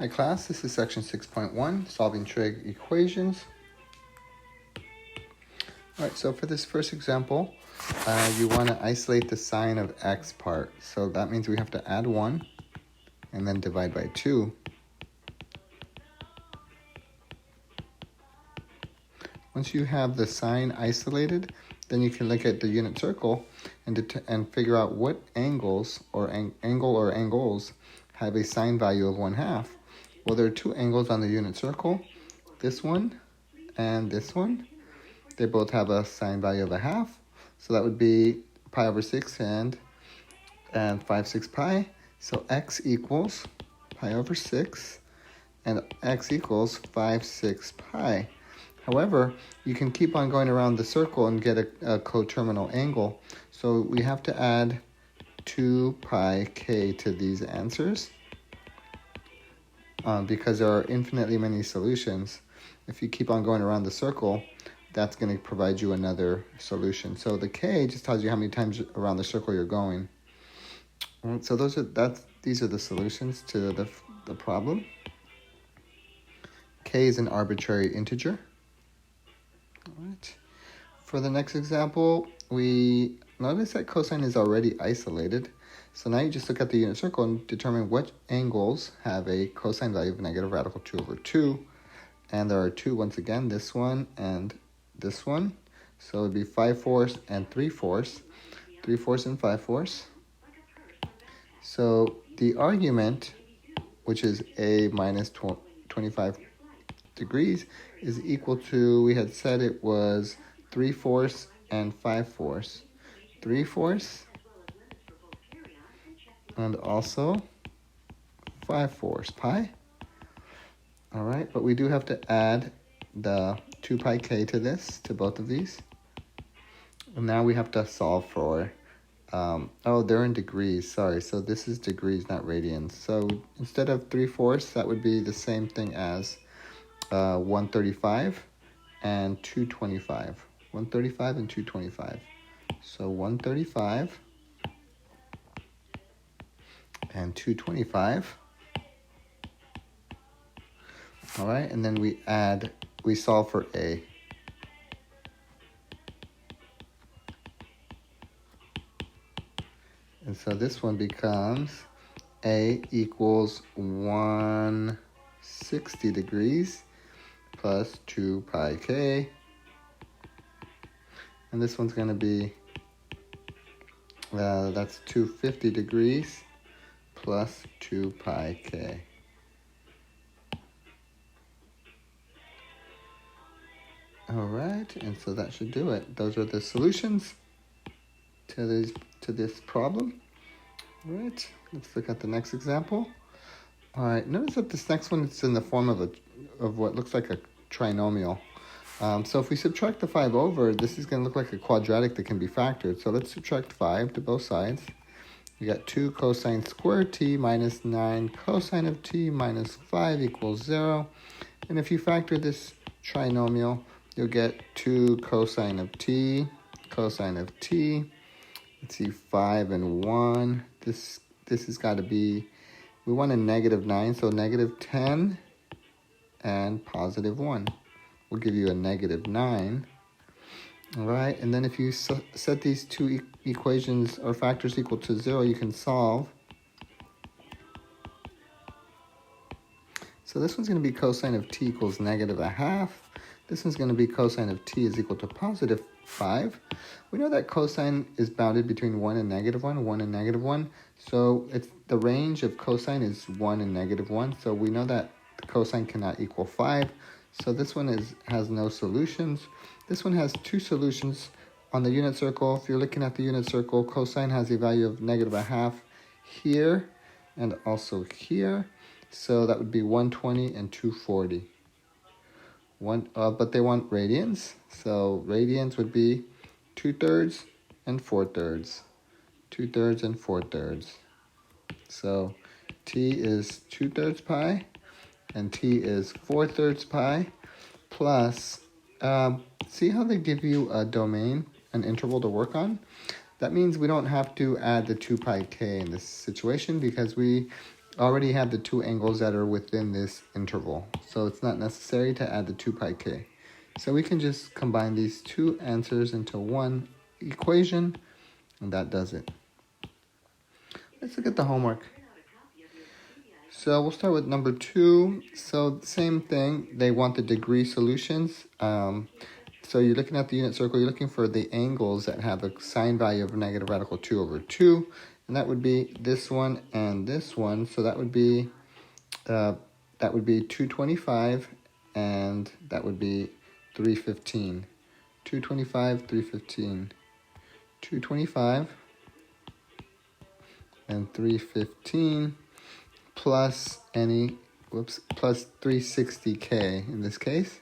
Hi class, this is section 6.1, solving trig equations. Alright, so for this first example, you want to isolate the sign of x part. So that means we have to add 1 and then divide by 2. Once you have the sign isolated, then you can look at the unit circle and figure out what angles or angles have a sign value of 1/2. Well, there are two angles on the unit circle, this one and this one. They both have a sign value of 1/2. So that would be pi over 6 and 5/6 pi. So x equals pi over 6 and x equals 5/6 pi. However, you can keep on going around the circle and get a coterminal angle. So we have to add 2 pi k to these answers because there are infinitely many solutions. If you keep on going around the circle, that's going to provide you another solution. So the k just tells you how many times around the circle you're going. So these are the solutions to the problem. K is an arbitrary integer. All right. For the next example, we notice that cosine is already isolated. So now you just look at the unit circle and determine what angles have a cosine value of negative radical 2 over 2. And there are two, once again, this one and this one. So it would be 5/4 and 3/4. 3/4 and 5/4. So the argument, which is a minus 25 degrees, is equal to, we had said it was 3/4 and 5/4. 3/4 and also 5/4 pi. All right, but we do have to add the 2 pi k to this, to both of these. And now we have to solve for, they're in degrees, sorry. So this is degrees, not radians. So instead of 3/4, that would be the same thing as 135 and 225. 135 and 225. So 135 and 225. All right, and then we solve for a. And so this one becomes a equals 160 degrees plus 2 pi k. And this one's going to be, that's 250 degrees plus 2 pi k. All right, and so that should do it. Those are the solutions to this problem. All right, let's look at the next example. All right, notice that this next one is in the form of what looks like a trinomial. So if we subtract the 5 over, this is going to look like a quadratic that can be factored. So let's subtract 5 to both sides. We got 2 cosine squared t minus 9 cosine of t minus 5 equals 0. And if you factor this trinomial, you'll get 2 cosine of t, cosine of t. Let's see, 5 and 1. This has got to be, we want a negative 9, so negative 10 and positive 1 will give you a negative 9. All right, and then if you set these two equations or factors equal to 0, you can solve. So this one's going to be cosine of t equals negative 1/2. This one's going to be cosine of t is equal to positive 5. We know that cosine is bounded between 1 and negative 1, 1 and negative 1. So the range of cosine is 1 and negative 1. So we know that the cosine cannot equal 5. So this one has no solutions. This one has two solutions on the unit circle. If you're looking at the unit circle, cosine has a value of negative 1/2 here and also here. So that would be 120 and 240. But they want radians. So radians would be 2/3 and 4/3. 2/3 and 4/3. So t is 2/3 pi and t is 4/3 pi plus, see how they give you a domain, an interval to work on? That means we don't have to add the 2 pi k in this situation because we already have the two angles that are within this interval. So it's not necessary to add the 2 pi k. So we can just combine these two answers into one equation, and that does it. Let's look at the homework. So we'll start with number 2. So same thing, they want the degree solutions. So you're looking at the unit circle, you're looking for the angles that have a sine value of negative radical 2 over 2. And that would be this one and this one. So that would be 225 and that would be 315. 225, 315. 225 and 315 plus plus 360k in this case.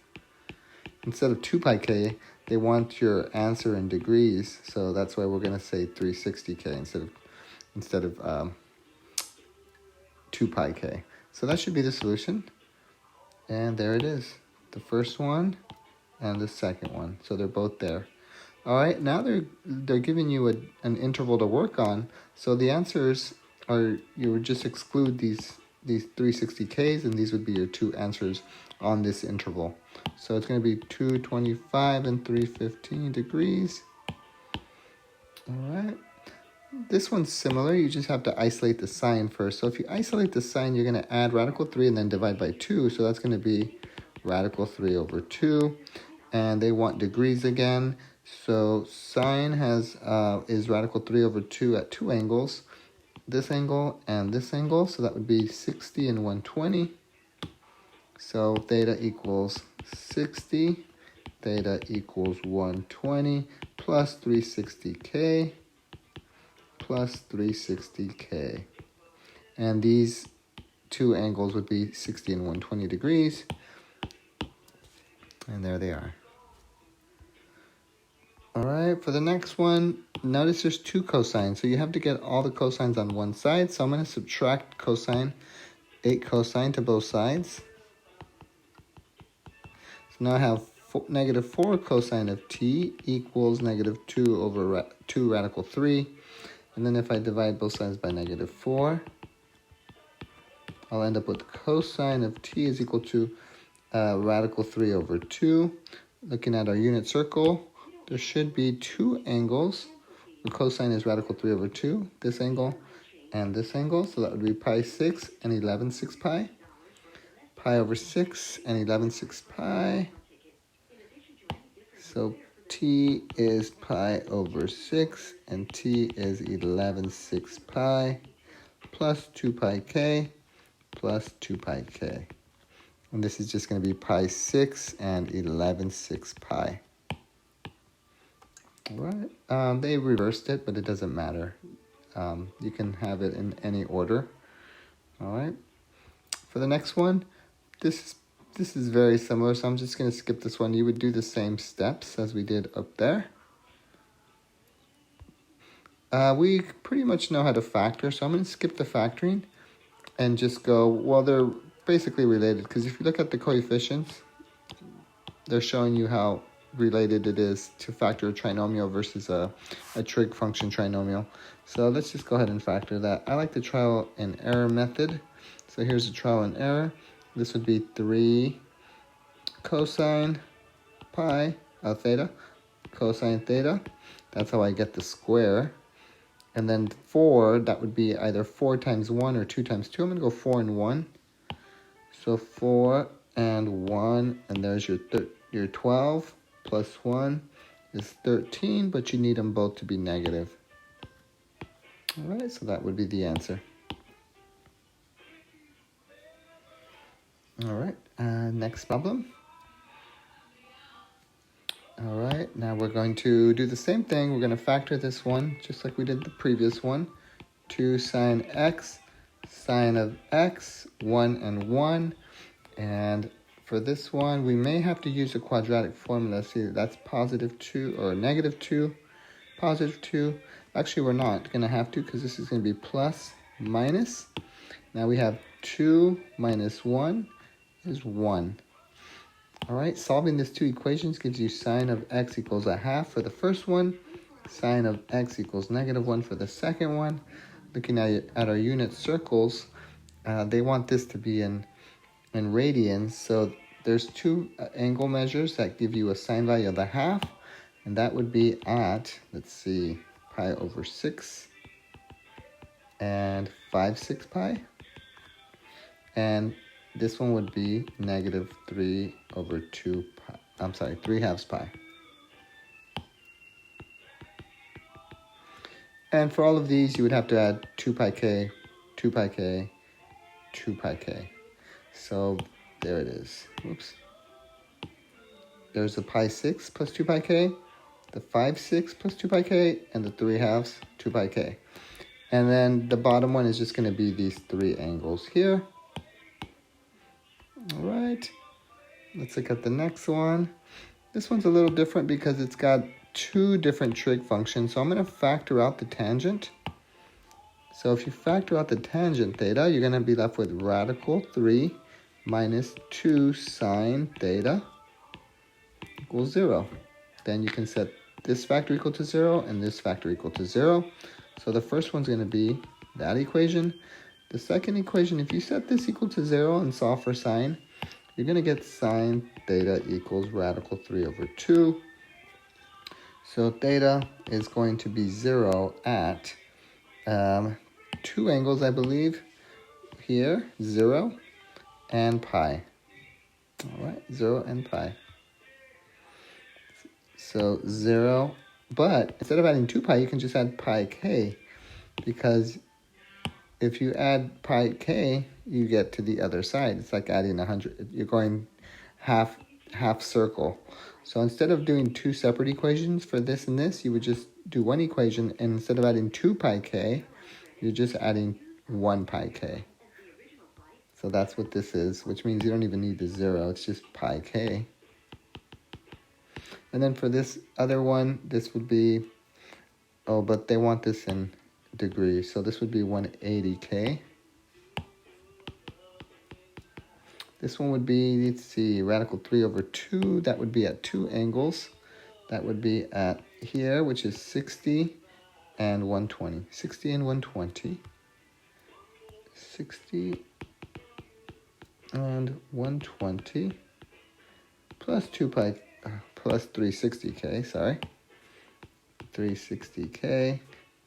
Instead of 2 pi k, they want your answer in degrees, so that's why we're going to say 360k instead of 2 pi k. So that should be the solution. And there it is. The first one and the second one. So they're both there. All right, now they're giving you an interval to work on. So the answers are, you would just exclude these 360k's, and these would be your two answers on this interval. So it's going to be 225 and 315 degrees. All right. This one's similar. You just have to isolate the sign first. So if you isolate the sign, you're going to add radical 3 and then divide by 2. So that's going to be radical 3 over 2. And they want degrees again. So sine is radical 3 over 2 at two angles. This angle and this angle. So that would be 60 and 120. So theta equals 60. Theta equals 120 plus 360k. Plus 360k. And these two angles would be 60 and 120 degrees. And there they are. All right, for the next one, notice there's two cosines. So you have to get all the cosines on one side. So I'm going to subtract cosine, 8 cosine to both sides. So now I have negative 4 cosine of t equals negative 2 over 2 radical 3. And then if I divide both sides by negative 4, I'll end up with cosine of t is equal to radical 3 over 2. Looking at our unit circle, there should be two angles. The cosine is radical 3 over 2, this angle and this angle. So that would be pi 6 and 11 6 pi. Pi over 6 and 11 6 pi. So t is pi over 6 and t is 11 6 pi plus 2 pi k plus 2 pi k. And this is just going to be pi 6 and 11 6 pi. All right. They reversed it, but it doesn't matter. You can have it in any order. All right. For the next one, this is very similar, so I'm just going to skip this one. You would do the same steps as we did up there. We pretty much know how to factor, so I'm going to skip the factoring and just go, well, they're basically related, because if you look at the coefficients, they're showing you how related it is to factor a trinomial versus a trig function trinomial. So let's just go ahead and factor that. I like the trial and error method. So here's the trial and error. This would be 3 cosine pi of theta, cosine theta. That's how I get the square. And then 4, that would be either 4 times 1 or 2 times 2. I'm going to go 4 and 1. So 4 and 1, and there's your 12 plus 1 is 13, but you need them both to be negative. All right, so that would be the answer. All right, next problem. All right, now we're going to do the same thing. We're going to factor this one just like we did the previous one. 2 sine x, sine of x, 1 and 1. And for this one, we may have to use a quadratic formula. See, that's positive 2 or negative 2, positive 2. Actually, we're not going to have to, because this is going to be plus, minus. Now we have 2 minus 1 is 1. All right, solving these two equations gives you sine of x equals a half for the first one, sine of x equals negative 1 for the second one. Looking at our unit circles, they want this to be in radians. So there's two angle measures that give you a sine value of the half. And that would be at, let's see, pi over 6 and 5/6 pi. And this one would be negative 3 over 2 pi. I'm sorry, 3/2 pi. And for all of these, you would have to add 2 pi k, 2 pi k, 2 pi k. So there it is. Whoops. There's the pi 6 plus 2 pi k, the 5/6 plus 2 pi k, and the 3/2 2 pi k. And then the bottom one is just going to be these three angles here. All right. Let's look at the next one. This one's a little different because it's got two different trig functions. So I'm going to factor out the tangent. So if you factor out the tangent theta, you're going to be left with radical 3 minus 2 sine theta equals 0. Then you can set this factor equal to 0 and this factor equal to 0. So the first one's going to be that equation. The second equation, if you set this equal to 0 and solve for sine, you're going to get sine theta equals radical 3 over 2. So theta is going to be 0 at two angles, I believe, here, 0 and pi. All right, 0 and pi. So 0, but instead of adding 2 pi, you can just add pi k, because if you add pi k, you get to the other side. It's like adding 100. You're going half circle. So instead of doing two separate equations for this and this, you would just do one equation, and instead of adding 2 pi k, you're just adding 1 pi k. So that's what this is, which means you don't even need the 0. It's just pi k. And then for this other one, this would be, oh, but they want this in degrees. So this would be 180k. This one would be, let's see, radical 3 over 2. That would be at two angles. That would be at here, which is 60 and 120. 60 and 120. 60 and 120 plus 2 pi, plus 360k, sorry. 360k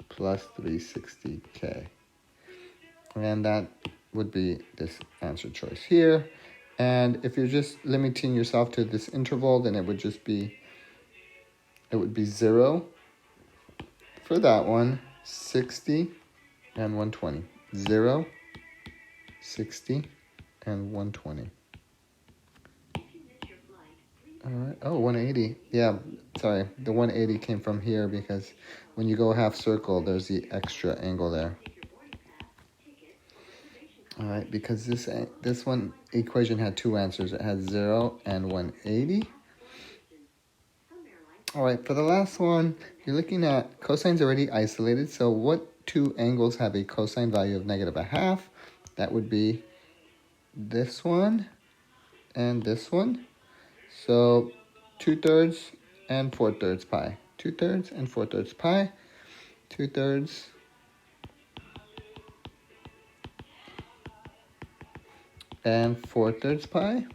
plus 360k. And that would be this answer choice here. And if you're just limiting yourself to this interval, then it would just be, it would be 0 for that one, 60 and 120. 0, 60, and 120. All right. Oh, 180. Yeah, sorry. The 180 came from here because when you go half circle, there's the extra angle there. All right, because this one equation had two answers. It had 0 and 180. All right, for the last one, you're looking at cosines already isolated. So what two angles have a cosine value of -1/2? That would be this one and this one. So 2/3 and 4/3 pi. 2/3 and 4/3 pi. 2/3 and 4/3 pi.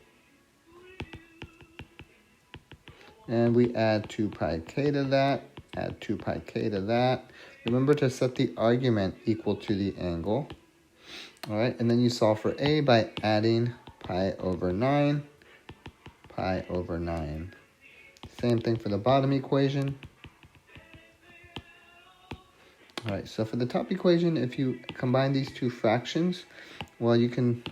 And we add 2 pi k to that. Add 2 pi k to that. Remember to set the argument equal to the angle. All right, and then you solve for a by adding pi over 9. Pi over 9. Same thing for the bottom equation. All right, so for the top equation, if you combine these two fractions, well, you can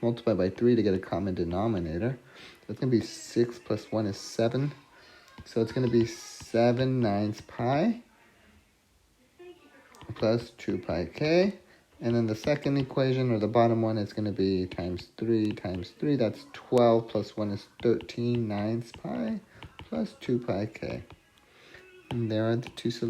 multiply by 3 to get a common denominator. So it's going to be 6 plus 1 is 7. So it's going to be 7/9 pi plus 2 pi k. And then the second equation, or the bottom one, is going to be times 3 times 3. That's 12 plus 1 is 13/9 pi plus 2 pi k. And there are the two solutions.